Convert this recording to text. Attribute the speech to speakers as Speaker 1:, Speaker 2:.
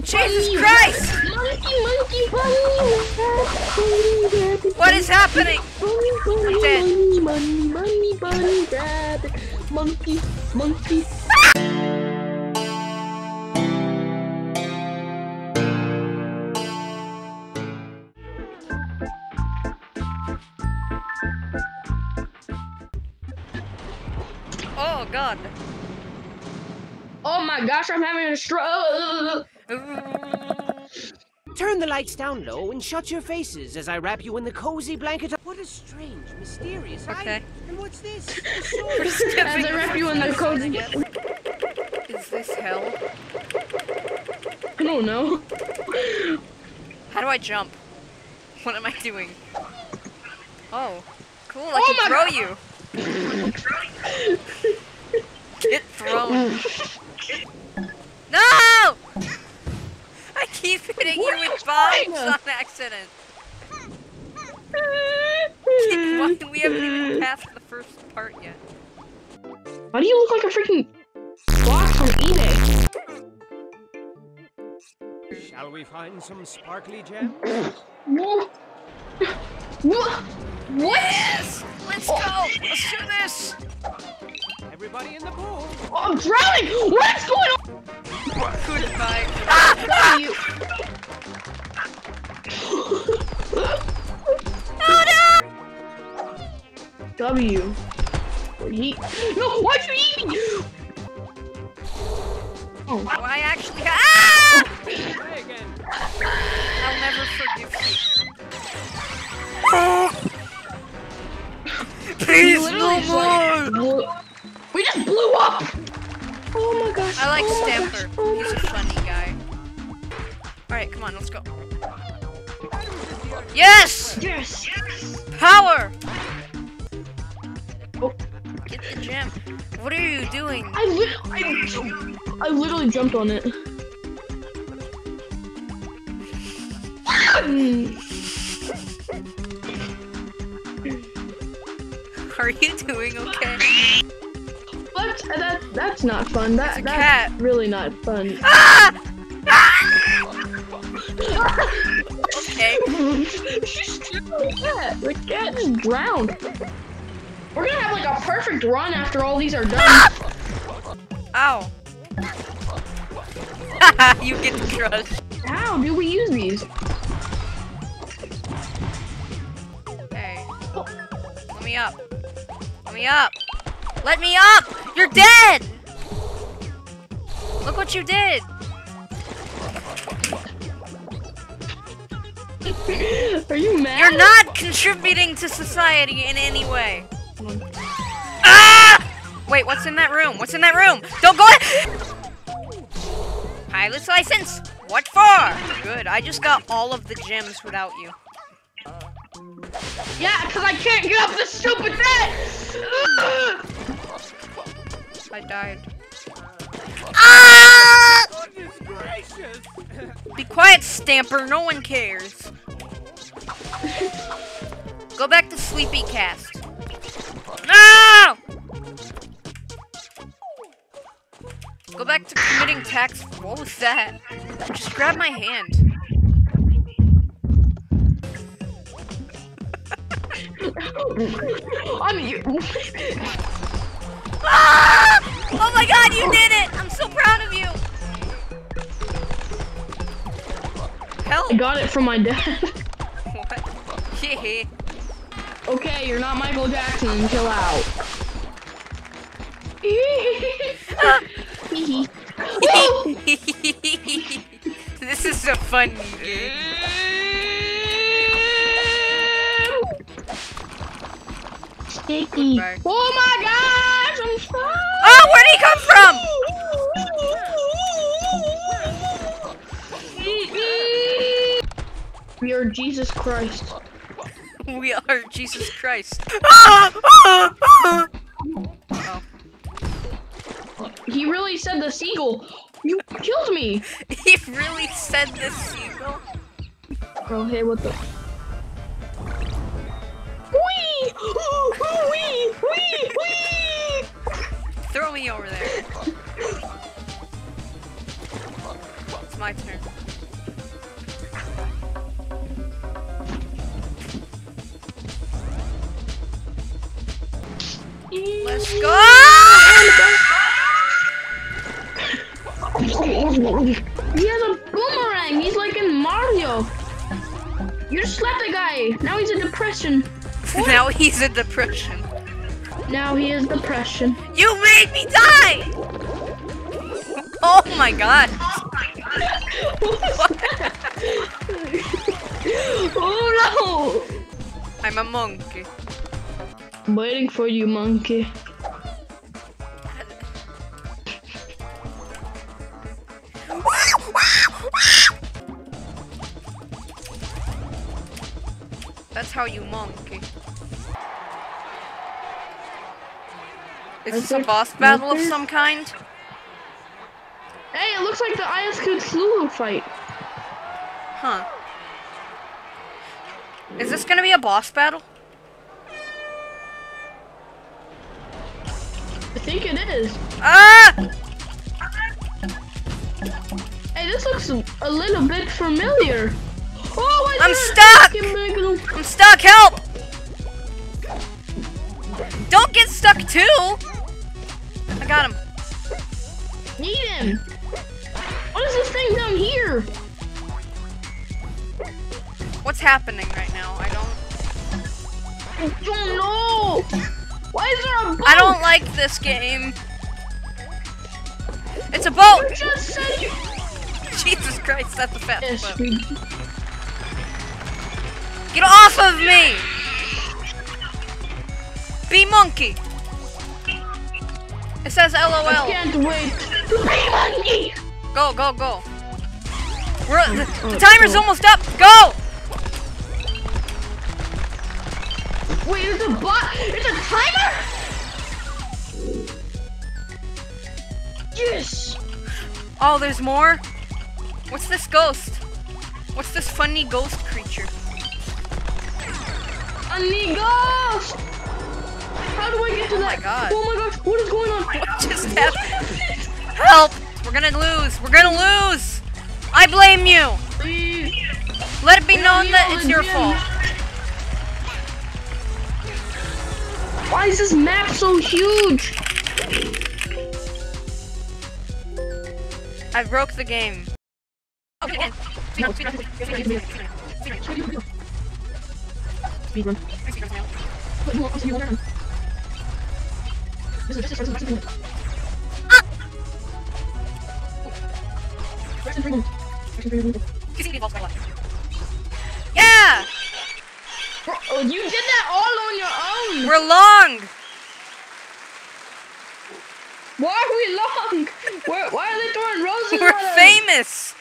Speaker 1: Jesus Christ!
Speaker 2: Monkey, bunny.
Speaker 1: What is happening? I'm dead.
Speaker 2: Money, bunny, rabbit. Monkey.
Speaker 1: Oh God.
Speaker 2: Oh my gosh, I'm having a stroke.
Speaker 3: Turn the lights down low and shut your faces as I wrap you in the cozy blanket of— What a strange, mysterious
Speaker 1: Okay.
Speaker 3: And what's this?
Speaker 2: As I wrap you in the cozy.
Speaker 1: Is this hell?
Speaker 2: I don't know.
Speaker 1: How do I jump? What am I doing? Oh, cool, I can throw you. Get thrown. No! I keep hitting you with bombs on accident. We haven't even passed the first part yet.
Speaker 2: Why do you look like a freaking box from eBay?
Speaker 3: Shall we find some sparkly gems?
Speaker 2: What?
Speaker 1: Yes! Let's go! Let's do this!
Speaker 3: Everybody in the pool.
Speaker 2: Oh, I'm drowning! What's going on?
Speaker 1: Goodbye.
Speaker 2: You.
Speaker 1: Oh no!
Speaker 2: W. No, why'd you eat me? Oh.
Speaker 1: I actually Ah!
Speaker 3: Try again.
Speaker 1: I'll never forgive you. Please, no more!
Speaker 2: We just blew up! Oh my gosh.
Speaker 1: I like
Speaker 2: oh
Speaker 1: Stamper.
Speaker 2: Oh
Speaker 1: He's a funny guy. Alright, come on, let's go. Yes!
Speaker 2: Yes!
Speaker 1: Power!
Speaker 2: Oh.
Speaker 1: Get the gem. What are you doing?
Speaker 2: I literally jumped on it.
Speaker 1: Are you doing okay?
Speaker 2: That's not fun. That's
Speaker 1: cat.
Speaker 2: really not fun.
Speaker 1: Ah! Okay.
Speaker 2: The cat just drowned. We're gonna have like a perfect run after all these are done.
Speaker 1: Ow. You get crushed.
Speaker 2: How do we use these?
Speaker 1: Hey. Let me up. Let me up. Let me up! You're dead! Look what you did!
Speaker 2: Are you mad?
Speaker 1: You're not contributing to society in any way. Ah! Wait, what's in that room? What's in that room? Don't go in! Pilot's license? What for? Good, I just got all of the gems without you.
Speaker 2: Yeah, because I can't get up this stupid thing!
Speaker 1: I died. Ah!
Speaker 3: Goodness gracious.
Speaker 1: Be quiet, Stamper. No one cares. Go back to Sleepy Cast. No! Go back to committing tax. What was that? Just grab my hand.
Speaker 2: I'm you.
Speaker 1: Ah! Oh my God, you did it! I'm so proud of you. Help!
Speaker 2: I got it from my dad.
Speaker 1: What? Yeah.
Speaker 2: Okay, you're not Michael Jackson. Chill out.
Speaker 1: This is a funny game.
Speaker 2: Sticky.
Speaker 1: Goodbye.
Speaker 2: Oh my gosh, I'm sorry.
Speaker 1: Oh, where'd he come from?
Speaker 2: We are Jesus Christ.
Speaker 1: We are Jesus Christ. Oh.
Speaker 2: He really said the seagull. You killed me.
Speaker 1: He really said the seagull.
Speaker 2: Bro, hey, what the? Wee! Wee! Wee! Wee!
Speaker 1: Throw me over there. it's my turn. Let's go!
Speaker 2: He has a boomerang. He's like in Mario. You just slapped the guy. Now he's in depression.
Speaker 1: Now he's in depression.
Speaker 2: Now he is depression.
Speaker 1: You made me die! Oh my god.
Speaker 2: Oh no!
Speaker 1: I'm a monkey.
Speaker 2: I'm waiting for you, monkey.
Speaker 1: That's how you monkey. Is this a boss battle of some kind?
Speaker 2: Hey, it looks like the ISQ Slulu fight.
Speaker 1: Huh. Is this gonna be a boss battle?
Speaker 2: I think it is.
Speaker 1: Ah!
Speaker 2: Hey, this looks a little bit familiar. Oh,
Speaker 1: I'm stuck! I'm stuck, help! Don't get stuck too! I got him.
Speaker 2: Need him. What is this thing down here?
Speaker 1: What's happening right now? I
Speaker 2: don't know. Why is there a boat?
Speaker 1: I don't like this game. It's a boat!
Speaker 2: You just said you...
Speaker 1: Jesus Christ, that's a fast
Speaker 2: Yes,
Speaker 1: boat.
Speaker 2: we...
Speaker 1: Get off of me! Be monkey! It says LOL.
Speaker 2: I can't wait. Be monkey!
Speaker 1: Go, go, go. The timer's almost up! Go!
Speaker 2: Wait, there's a bot? It's a timer? Yes!
Speaker 1: Oh, there's more? What's this ghost? What's this funny ghost creature?
Speaker 2: A ghost! How do I get to that?
Speaker 1: Oh my god.
Speaker 2: Oh my gosh, what is going on?
Speaker 1: What just happened? Help! We're gonna lose! We're gonna lose! I blame you!
Speaker 2: Please.
Speaker 1: Let it be known that it's your fault.
Speaker 2: Why is this map so huge?
Speaker 1: I broke the game. Okay, again.
Speaker 2: Speedrun.
Speaker 1: Yeah!
Speaker 2: Oh, you did that all on your own.
Speaker 1: We're long!
Speaker 2: Why are we long? Why are they throwing roses
Speaker 1: We're
Speaker 2: at us?
Speaker 1: famous!